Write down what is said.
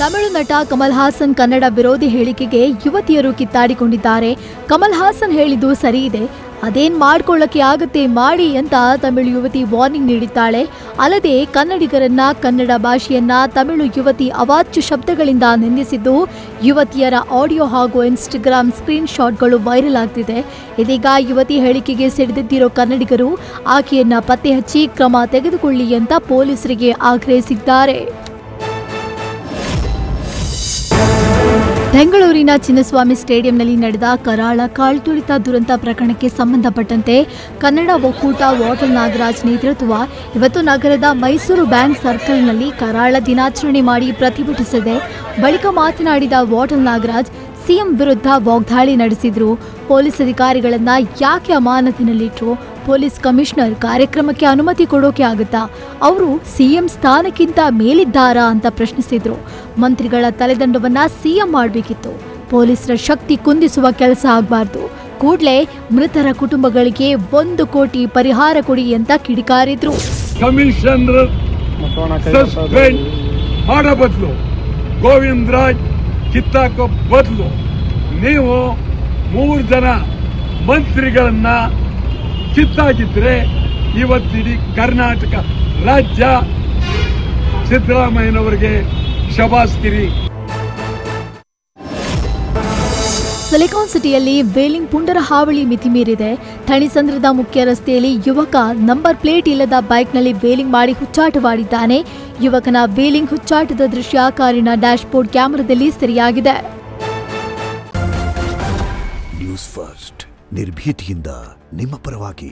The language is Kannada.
ತಮಿಳು ನಟ ಕಮಲ್ ಹಾಸನ್ ಕನ್ನಡ ವಿರೋಧಿ ಹೇಳಿಕೆಗೆ ಯುವತಿಯರು ಕಿತ್ತಾಡಿಕೊಂಡಿದ್ದಾರೆ. ಕಮಲ್ ಹಾಸನ್ ಹೇಳಿದ್ದು ಸರಿ ಇದೆ, ಅದೇನ್ ಮಾಡ್ಕೊಳ್ಳಕ್ಕೆ ಆಗತ್ತೆ ಮಾಡಿ ಅಂತ ತಮಿಳು ಯುವತಿ ವಾರ್ನಿಂಗ್ ನೀಡಿದ್ದಾಳೆ. ಅಲ್ಲದೆ ಕನ್ನಡಿಗರನ್ನ, ಕನ್ನಡ ಭಾಷೆಯನ್ನ ತಮಿಳು ಯುವತಿ ಅವಾಚ್ಯ ಶಬ್ದಗಳಿಂದ ನಿಂದಿಸಿದ್ದು ಯುವತಿಯರ ಆಡಿಯೋ ಹಾಗೂ ಇನ್ಸ್ಟಾಗ್ರಾಮ್ ಸ್ಕ್ರೀನ್ ಶಾಟ್ಗಳು ವೈರಲ್ ಆಗ್ತಿದೆ. ಇದೀಗ ಯುವತಿ ಹೇಳಿಕೆಗೆ ಸಿಡಿದಿದ್ದಿರೋ ಕನ್ನಡಿಗರು ಆಕೆಯನ್ನ ಪತ್ತೆ ಹಚ್ಚಿ ಕ್ರಮ ತೆಗೆದುಕೊಳ್ಳಿ ಅಂತ ಪೊಲೀಸರಿಗೆ ಆಗ್ರಹಿಸಿದ್ದಾರೆ. ಬೆಂಗಳೂರಿನ ಚಿನ್ನಸ್ವಾಮಿ ಸ್ಟೇಡಿಯಂನಲ್ಲಿ ನಡೆದ ಕರಾಳ ಕಾಲ್ತುಳಿತ ದುರಂತ ಪ್ರಕರಣಕ್ಕೆ ಸಂಬಂಧಪಟ್ಟಂತೆ ಕನ್ನಡ ಒಕ್ಕೂಟ ವಾಟಲ್ ನಾಗರಾಜ್ ನೇತೃತ್ವ ಇವತ್ತು ನಗರದ ಮೈಸೂರು ಬ್ಯಾಂಕ್ ಸರ್ಕಲ್ನಲ್ಲಿ ಕರಾಳ ದಿನಾಚರಣೆ ಮಾಡಿ ಪ್ರತಿಭಟಿಸಿದೆ. ಬಳಿಕ ಮಾತನಾಡಿದ ವಾಟಲ್ ನಾಗರಾಜ್ ಸಿಎಂ ವಿರುದ್ಧ ವಾಗ್ದಾಳಿ ನಡೆಸಿದ್ರು. ಪೊಲೀಸ್ ಅಧಿಕಾರಿಗಳನ್ನ ಯಾಕೆ ಅಮಾನತಿನಲ್ಲಿಟ್ರು? ಪೊಲೀಸ್ ಕಮಿಷನರ್ ಕಾರ್ಯಕ್ರಮಕ್ಕೆ ಅನುಮತಿ ಕೊಡೋಕೆ ಆಗುತ್ತಾ? ಅವರು ಸಿಎಂ ಸ್ಥಾನಕ್ಕಿಂತ ಮೇಲಿದ್ದಾರಾ ಅಂತ ಪ್ರಶ್ನಿಸಿದ್ರು. ಮಂತ್ರಿಗಳ ತಲೆದಂಡವನ್ನ ಸಿಎಂ ಮಾಡಬೇಕಿತ್ತು. ಪೊಲೀಸರ ಶಕ್ತಿ ಕುಂದಿಸುವ ಕೆಲಸ ಆಗಬಾರ್ದು. ಕೂಡಲೇ ಮೃತರ ಕುಟುಂಬಗಳಿಗೆ 1 ಕೋಟಿ ಪರಿಹಾರ ಕೊಡಿ ಅಂತ ಕಿಡಿಕಾರಿದ್ರು. ಕಮಿಷನರ್ ಸಸ್ಪೆಂಡ್ ಮಾಡೋ ಬದಲು ಗೋವಿಂದ ರಾಜ್ ಕಿತ್ತಾಕೋ ಬದಲು ನೀವು 3 ಜನ ಮಂತ್ರಿಗಳನ್ನ ಕಿತ್ತಾಕಿದ್ರೆ ಇವತ್ತಿಡೀ ಕರ್ನಾಟಕ ರಾಜ್ಯ ಸಿದ್ದರಾಮಯ್ಯನವರಿಗೆ ಶಬಾಸ್ಕಿರಿ. ಸಿಲಿಕಾನ್ ಸಿಟಿಯಲ್ಲಿ ವೇಲಿಂಗ್ ಪುಂಡರ ಹಾವಳಿ ಮಿತಿ ಮೀರಿದೆ. ಥಣಿಸಂದ್ರದ ಮುಖ್ಯ ರಸ್ತೆಯಲ್ಲಿ ಯುವಕ ನಂಬರ್ ಪ್ಲೇಟ್ ಇಲ್ಲದ ಬೈಕ್ನಲ್ಲಿ ವೇಲಿಂಗ್ ಮಾಡಿ ಹುಚ್ಚಾಟವಾಡಿದ್ದಾನೆ. ಯುವಕನ ವೇಲಿಂಗ್ ಹುಚ್ಚಾಟದ ದೃಶ್ಯ ಕಾರಿನ ಡ್ಯಾಶ್ಬೋರ್ಡ್ ಕ್ಯಾಮೆರಾದಲ್ಲಿ ಸೆರೆಯಾಗಿದೆ. ನ್ಯೂಸ್ ಫಸ್ಟ್ ನಿರ್ಭೀತಿಯಿಂದ ನಿಮ್ಮ ಪರವಾಗಿ.